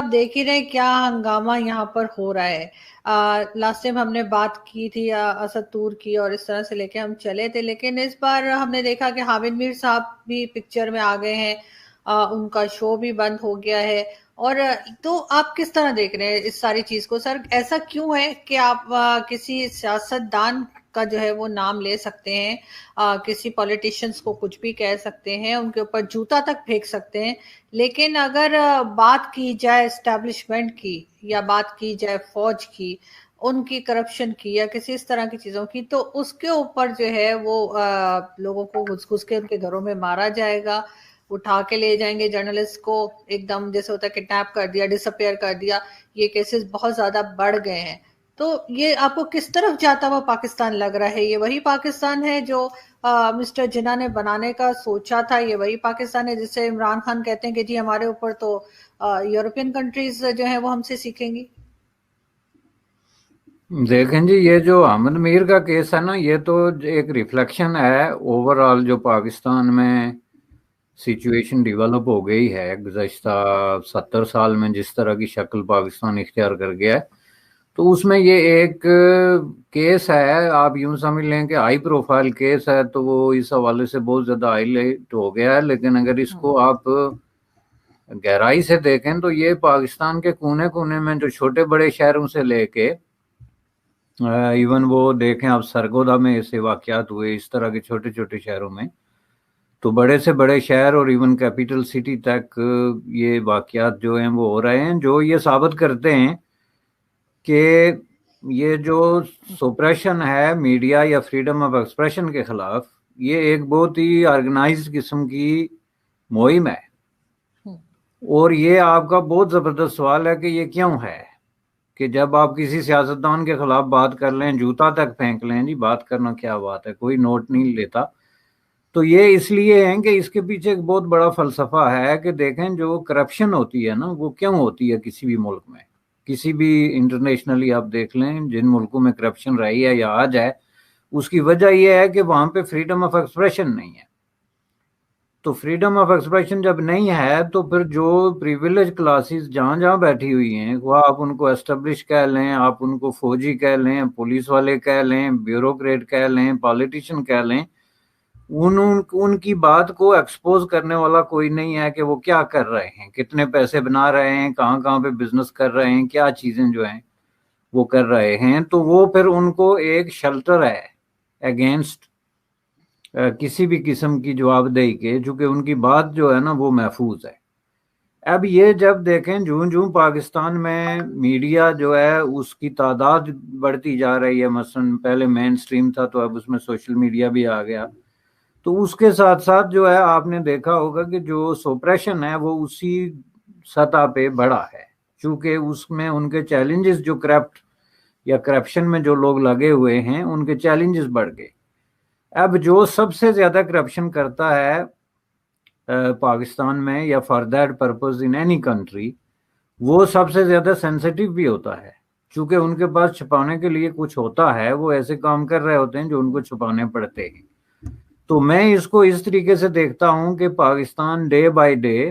آپ دیکھ ہی رہے کیا ہنگامہ یہاں پر ہو رہا ہے. لاسٹ ٹائم ہم نے بات کی تھی اسد طور کی اور اس طرح سے لے کے ہم چلے تھے، لیکن اس بار ہم نے دیکھا کہ حامد میر صاحب بھی پکچر میں آ گئے ہیں، ان کا شو بھی بند ہو گیا ہے. اور تو آپ کس طرح دیکھ رہے ہیں اس ساری چیز کو سر؟ ایسا کیوں ہے کہ آپ کسی سیاست دان کا جو ہے وہ نام لے سکتے ہیں، کسی پولیٹیشنز کو کچھ بھی کہہ سکتے ہیں، ان کے اوپر جوتا تک پھینک سکتے ہیں، لیکن اگر بات کی جائے اسٹیبلشمنٹ کی یا بات کی جائے فوج کی، ان کی کرپشن کی یا کسی اس طرح کی چیزوں کی، تو اس کے اوپر جو ہے وہ لوگوں کو گھس گھس کے ان کے گھروں میں مارا جائے گا، اٹھا کے لے جائیں گے جرنلسٹ کو، ایک دم جیسے ہوتا ہے کڈنیپ کر دیا، ڈس اپیئر کر دیا. یہ کیسز بہت زیادہ بڑھ گئے ہیں. تو یہ آپ کو کس طرف جاتا ہوا پاکستان لگ رہا ہے؟ یہ وہی پاکستان ہے جو مسٹر جناح نے بنانے کا سوچا تھا؟ یہ وہی پاکستان ہے جس سے عمران خان کہتے ہیں کہ جی ہمارے اوپر تو یورپین کنٹریز جو ہیں وہ ہم سے سیکھیں گی؟ دیکھیں جی، یہ جو احمد میر کا کیس ہے نا، یہ تو ایک ریفلیکشن ہے اوور آل جو پاکستان میں سچویشن ڈیولپ ہو گئی ہے گزشتہ 70 سال میں، جس طرح کی شکل پاکستان اختیار کر گیا ہے. تو اس میں یہ ایک کیس ہے، آپ یوں سمجھ لیں کہ ہائی پروفائل کیس ہے، تو وہ اس حوالے سے بہت زیادہ ہائی لائٹ ہو گیا ہے. لیکن اگر اس کو آپ گہرائی سے دیکھیں تو یہ پاکستان کے کونے کونے میں جو چھوٹے بڑے شہروں سے لے کے ایون وہ دیکھیں آپ سرگودا میں ایسے واقعات ہوئے، اس طرح کے چھوٹے چھوٹے شہروں میں، تو بڑے سے بڑے شہر اور ایون کیپٹل سٹی تک یہ واقعات جو ہیں وہ ہو رہے ہیں، جو یہ ثابت کرتے ہیں کہ یہ جو سپریشن ہے میڈیا یا فریڈم آف ایکسپریشن کے خلاف، یہ ایک بہت ہی آرگنائزڈ قسم کی مہم ہے. اور یہ آپ کا بہت زبردست سوال ہے کہ یہ کیوں ہے کہ جب آپ کسی سیاستدان کے خلاف بات کر لیں، جوتا تک پھینک لیں، جی بات کرنا کیا بات ہے، کوئی نوٹ نہیں لیتا. تو یہ اس لیے ہے کہ اس کے پیچھے ایک بہت بڑا فلسفہ ہے کہ دیکھیں جو کرپشن ہوتی ہے نا، وہ کیوں ہوتی ہے کسی بھی ملک میں، کسی بھی انٹرنیشنلی آپ دیکھ لیں جن ملکوں میں کرپشن رہی ہے یا آج ہے، اس کی وجہ یہ ہے کہ وہاں پہ فریڈم آف ایکسپریشن نہیں ہے. تو فریڈم آف ایکسپریشن جب نہیں ہے تو پھر جو پریویلیج کلاسز جہاں جہاں بیٹھی ہوئی ہیں، وہ آپ ان کو اسٹیبلش کہہ لیں، آپ ان کو فوجی کہہ لیں، پولیس والے کہہ لیں، بیوروکریٹ کہہ لیں، پالیٹیشین کہہ لیں، ان کی بات کو ایکسپوز کرنے والا کوئی نہیں ہے کہ وہ کیا کر رہے ہیں، کتنے پیسے بنا رہے ہیں، کہاں کہاں پہ بزنس کر رہے ہیں، کیا چیزیں جو ہیں وہ کر رہے ہیں. تو وہ پھر ان کو ایک شیلٹر ہے اگینسٹ کسی بھی قسم کی جواب دہی کے، چونکہ ان کی بات جو ہے نا وہ محفوظ ہے. اب یہ جب دیکھیں جوں جوں پاکستان میں میڈیا جو ہے اس کی تعداد بڑھتی جا رہی ہے، مثلا پہلے مین سٹریم تھا تو اب اس میں سوشل میڈیا بھی آ گیا، تو اس کے ساتھ ساتھ جو ہے آپ نے دیکھا ہوگا کہ جو سپریشن ہے وہ اسی سطح پہ بڑھا ہے، چونکہ اس میں ان کے چیلنجز جو کرپٹ یا کرپشن میں جو لوگ لگے ہوئے ہیں ان کے چیلنجز بڑھ گئے. اب جو سب سے زیادہ کرپشن کرتا ہے پاکستان میں یا for that purpose in any country, وہ سب سے زیادہ سینسیٹیو بھی ہوتا ہے، چونکہ ان کے پاس چھپانے کے لیے کچھ ہوتا ہے، وہ ایسے کام کر رہے ہوتے ہیں جو ان کو چھپانے پڑتے ہیں. تو میں اس کو اس طریقے سے دیکھتا ہوں کہ Pakistan day by day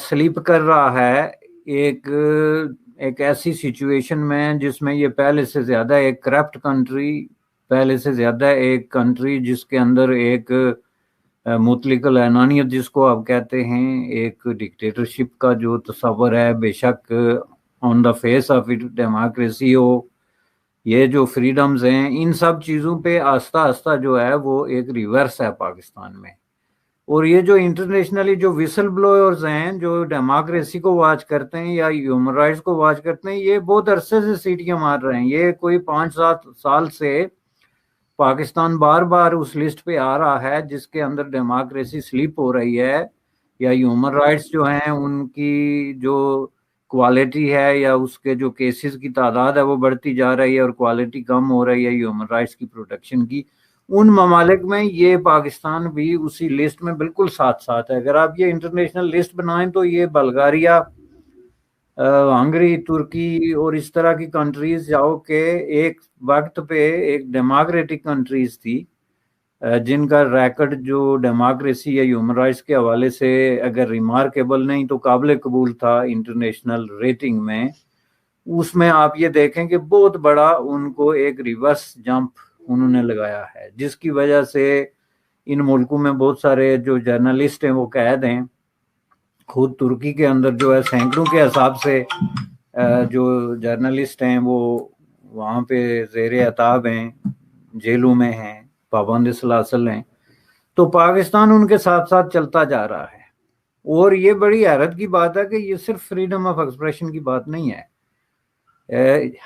slip کر رہا ہے ایک ایسی سچویشن میں جس میں یہ پہلے سے زیادہ ایک کرپٹ کنٹری، پہلے سے زیادہ ایک کنٹری جس کے اندر ایک مطلق العنانیت جس کو آپ کہتے ہیں، ایک ڈکٹیٹرشپ کا جو تصور ہے، بے شک on the face of it democracy ہو، یہ جو فریڈمز ہیں، ان سب چیزوں پہ آہستہ آہستہ جو ہے وہ ایک ریورس ہے پاکستان میں. اور یہ جو انٹرنیشنلی جو ویسل بلوئرز ہیں جو ڈیموکریسی کو واچ کرتے ہیں یا ہیومن رائٹس کو واچ کرتے ہیں، یہ بہت عرصے سے سیٹیاں مار رہے ہیں. یہ کوئی 5-7 سال سے پاکستان بار بار اس لسٹ پہ آ رہا ہے جس کے اندر ڈیموکریسی سلیپ ہو رہی ہے، یا ہیومن رائٹس جو ہیں ان کی جو کوالٹی ہے یا اس کے جو کیسز کی تعداد ہے وہ بڑھتی جا رہی ہے اور کوالٹی کم ہو رہی ہے ہیومن رائٹس کی پروٹیکشن کی. ان ممالک میں یہ پاکستان بھی اسی لسٹ میں بالکل ساتھ ساتھ ہے. اگر آپ یہ انٹرنیشنل لسٹ بنائیں تو یہ بلغاریہ، ہنگری، ترکی اور اس طرح کی کنٹریز جاؤ کہ ایک وقت پہ ایک ڈیموکریٹک کنٹریز تھی، جن کا ریکارڈ جو ڈیموکریسی یا ہیومن رائٹس کے حوالے سے اگر ریمارکیبل نہیں تو قابل قبول تھا انٹرنیشنل ریٹنگ میں، اس میں آپ یہ دیکھیں کہ بہت بڑا ان کو ایک ریورس جمپ انہوں نے لگایا ہے، جس کی وجہ سے ان ملکوں میں بہت سارے جو جرنلسٹ ہیں وہ قید ہیں. خود ترکی کے اندر جو ہے سینکڑوں کے حساب سے جو جرنلسٹ ہیں وہ وہاں پہ زیر عتاب ہیں، جیلوں میں ہیں، پابند سلاسل ہیں. تو پاکستان ان کے ساتھ ساتھ چلتا جا رہا ہے. اور یہ بڑی حیرت کی بات ہے کہ یہ صرف فریڈم آف ایکسپریشن کی بات نہیں ہے.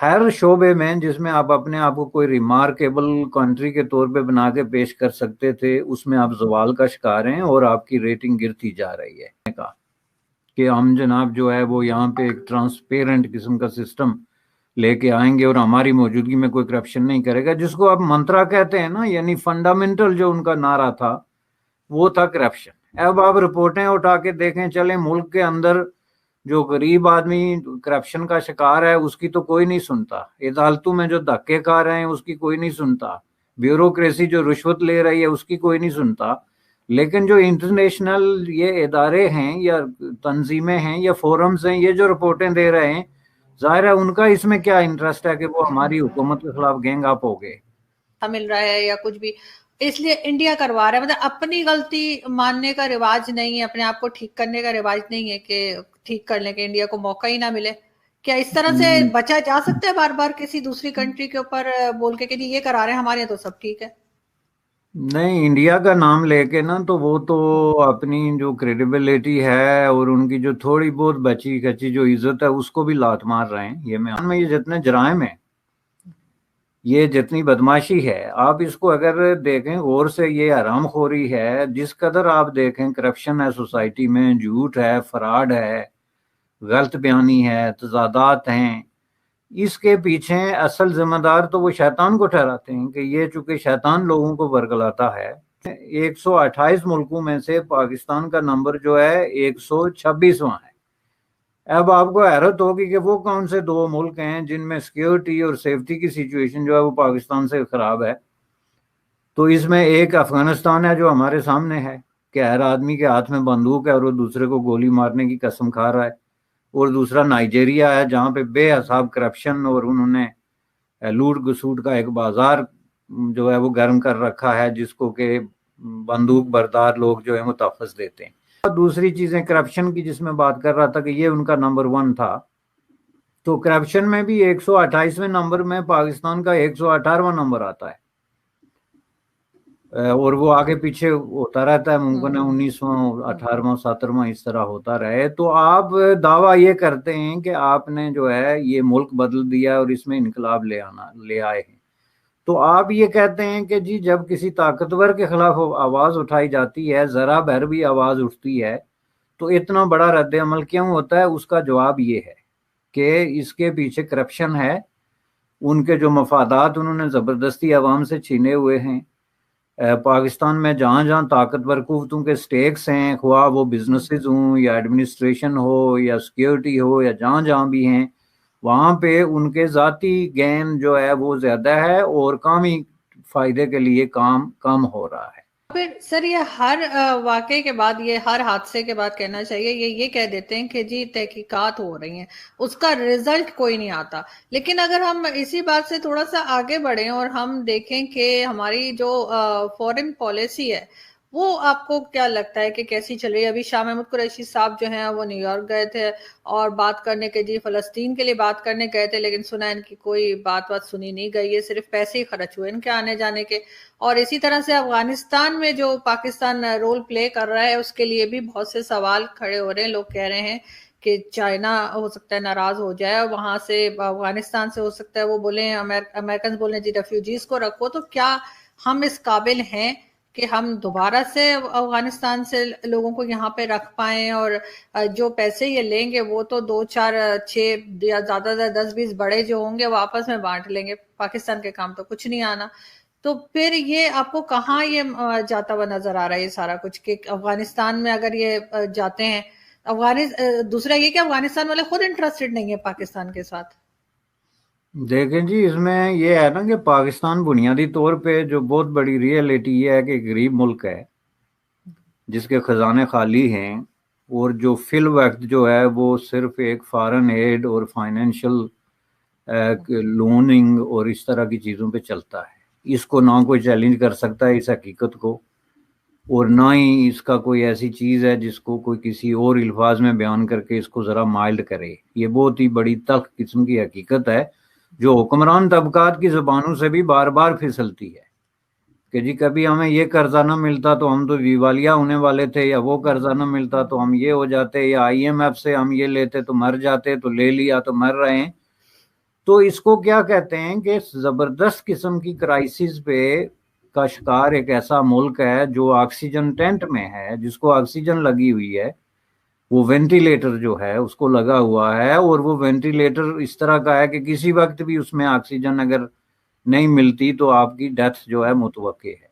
ہر شعبے میں جس میں آپ اپنے آپ کو کوئی ریمارکیبل کنٹری کے طور پہ بنا کے پیش کر سکتے تھے، اس میں آپ زوال کا شکار ہیں اور آپ کی ریٹنگ گرتی جا رہی ہے. کہ ہم جناب جو ہے وہ یہاں پہ ایک ٹرانسپیرنٹ قسم کا سسٹم لے کے آئیں گے اور ہماری موجودگی میں کوئی کرپشن نہیں کرے گا، جس کو آپ منترا کہتے ہیں نا، یعنی فنڈامنٹل جو ان کا نعرہ تھا وہ تھا کرپشن. اب آپ رپورٹیں اٹھا کے دیکھیں چلیں ملک کے اندر جو غریب آدمی کرپشن کا شکار ہے اس کی تو کوئی نہیں سنتا، عدالتوں میں جو دھکے کھا رہے ہیں اس کی کوئی نہیں سنتا، بیوروکریسی جو رشوت لے رہی ہے اس کی کوئی نہیں سنتا. لیکن جو انٹرنیشنل یہ ادارے ہیں یا تنظیمیں ہیں یا فورمز ہیں، یہ جو رپورٹیں دے رہے ہیں، ظاہر ہے ان کا اس میں کیا انٹرسٹ ہے کہ وہ ہماری حکومت کے خلاف گینگ اپ ہو گئے مل رہا ہے یا کچھ بھی، اس لیے انڈیا کروا رہا ہے. مطلب اپنی غلطی ماننے کا رواج نہیں ہے، اپنے آپ کو ٹھیک کرنے کا رواج نہیں ہے کہ ٹھیک کر لیں، کہ انڈیا کو موقع ہی نہ ملے. کیا اس طرح سے بچا جا سکتا ہے بار بار کسی دوسری کنٹری کے اوپر بول کے کہ یہ کرا رہے ہیں ہمارے تو سب ٹھیک ہے؟ نہیں، انڈیا کا نام لے کے نا تو وہ تو اپنی جو کریڈیبلٹی ہے اور ان کی جو تھوڑی بہت بچی کچی جو عزت ہے اس کو بھی لات مار رہے ہیں. یہ جتنے جرائم ہیں، یہ جتنی بدماشی ہے، آپ اس کو اگر دیکھیں غور سے، یہ حرام خوری ہے. جس قدر آپ دیکھیں کرپشن ہے سوسائٹی میں، جھوٹ ہے، فراڈ ہے، غلط بیانی ہے، تضادات ہیں، اس کے پیچھے اصل ذمہ دار تو وہ شیطان کو ٹھہراتے ہیں کہ یہ چونکہ شیطان لوگوں کو ورگلاتا ہے. 128 ملکوں میں سے پاکستان کا نمبر جو ہے 126واں ہے. اب آپ کو حیرت ہوگی کہ وہ کون سے دو ملک ہیں جن میں سیکیورٹی اور سیفٹی کی سچویشن جو ہے وہ پاکستان سے خراب ہے. تو اس میں ایک افغانستان ہے جو ہمارے سامنے ہے کہ ہر آدمی کے ہاتھ میں بندوق ہے اور وہ دوسرے کو گولی مارنے کی قسم کھا رہا ہے. اور دوسرا نائجیریا ہے جہاں پہ بے حساب کرپشن اور انہوں نے لوٹ گسوٹ کا ایک بازار جو ہے وہ گرم کر رکھا ہے، جس کو کہ بندوق بردار لوگ جو ہیں وہ تحفظ دیتے ہیں. دوسری چیزیں کرپشن کی جس میں بات کر رہا تھا کہ یہ ان کا نمبر 1 تھا، تو کرپشن میں بھی 128ویں نمبر میں پاکستان کا 118واں نمبر آتا ہے. اور وہ آگے پیچھے ہوتا رہتا ہے، ممکن ہے 19واں 18واں 17واں اس طرح ہوتا رہے. تو آپ دعویٰ یہ کرتے ہیں کہ آپ نے جو ہے یہ ملک بدل دیا اور اس میں انقلاب لے آئے ہیں. تو آپ یہ کہتے ہیں کہ جی جب کسی طاقتور کے خلاف آواز اٹھائی جاتی ہے، ذرا بھر بھی آواز اٹھتی ہے، تو اتنا بڑا رد عمل کیوں ہوتا ہے؟ اس کا جواب یہ ہے کہ اس کے پیچھے کرپشن ہے، ان کے جو مفادات انہوں نے زبردستی عوام سے چھینے ہوئے ہیں. پاکستان میں جہاں جہاں طاقتور قوتوں کے سٹیکس ہیں، خواہ وہ بزنسز ہوں یا ایڈمنسٹریشن ہو یا سیکیورٹی ہو یا جہاں جہاں بھی ہیں، وہاں پہ ان کے ذاتی گین جو ہے وہ زیادہ ہے اور قومی فائدے کے لیے کام کم ہو رہا ہے. پھر سر یہ ہر واقعے کے بعد، یہ ہر حادثے کے بعد کہنا چاہیے یہ کہہ دیتے ہیں کہ جی تحقیقات ہو رہی ہیں، اس کا رزلٹ کوئی نہیں آتا. لیکن اگر ہم اسی بات سے تھوڑا سا آگے بڑھیں اور ہم دیکھیں کہ ہماری جو فورن پالیسی ہے وہ آپ کو کیا لگتا ہے کہ کیسی چل رہی ہے؟ ابھی شاہ محمود قریشی صاحب جو ہیں وہ نیو یارک گئے تھے اور بات کرنے کے، جی فلسطین کے لیے بات کرنے گئے تھے، لیکن سنا ان کی کوئی بات سنی نہیں گئی ہے، صرف پیسے ہی خرچ ہوئے ان کے آنے جانے کے. اور اسی طرح سے افغانستان میں جو پاکستان رول پلے کر رہا ہے اس کے لیے بھی بہت سے سوال کھڑے ہو رہے ہیں. لوگ کہہ رہے ہیں کہ چائنا ہو سکتا ہے ناراض ہو جائے، وہاں سے افغانستان سے ہو سکتا ہے وہ بولیں، امریکنز بولیں جی ریفیوجیز کو رکھو. تو کیا ہم اس قابل ہیں کہ ہم دوبارہ سے افغانستان سے لوگوں کو یہاں پہ رکھ پائیں؟ اور جو پیسے یہ لیں گے وہ تو 2 4 6 یا زیادہ سے 10 20 بڑے جو ہوں گے وہ آپس میں بانٹ لیں گے، پاکستان کے کام تو کچھ نہیں آنا. تو پھر یہ آپ کو کہاں یہ جاتا ہوا نظر آ رہا ہے یہ سارا کچھ، کہ افغانستان میں اگر یہ جاتے ہیں، دوسرا یہ کہ افغانستان والے خود انٹرسٹڈ نہیں ہے پاکستان کے ساتھ. دیکھیں جی، اس میں یہ ہے نا کہ پاکستان بنیادی طور پہ جو بہت بڑی ریئلٹی یہ ہے کہ غریب ملک ہے جس کے خزانے خالی ہیں، اور جو فی الوقت جو ہے وہ صرف ایک فارن ایڈ اور فائنینشل لوننگ اور اس طرح کی چیزوں پہ چلتا ہے۔ اس کو نہ کوئی چیلنج کر سکتا ہے اس حقیقت کو، اور نہ ہی اس کا کوئی ایسی چیز ہے جس کو کوئی کسی اور الفاظ میں بیان کر کے اس کو ذرا مائلڈ کرے۔ یہ بہت ہی بڑی تلخ قسم کی حقیقت ہے جو حکمران طبقات کی زبانوں سے بھی بار بار پھسلتی ہے کہ جی کبھی ہمیں یہ قرضہ نہ ملتا تو ہم تو دیوالیہ ہونے والے تھے، یا وہ قرضہ نہ ملتا تو ہم یہ ہو جاتے، یا آئی ایم ایف سے ہم یہ لیتے تو مر جاتے، تو لے لیا تو مر رہے ہیں۔ تو اس کو کیا کہتے ہیں کہ زبردست قسم کی کرائسس پہ کا شکار ایک ایسا ملک ہے جو آکسیجن ٹینٹ میں ہے، جس کو آکسیجن لگی ہوئی ہے، وہ وینٹیلیٹر جو ہے اس کو لگا ہوا ہے، اور وہ وینٹیلیٹر اس طرح کا ہے کہ کسی وقت بھی اس میں آکسیجن اگر نہیں ملتی تو آپ کی ڈیتھ جو ہے متوقع ہے۔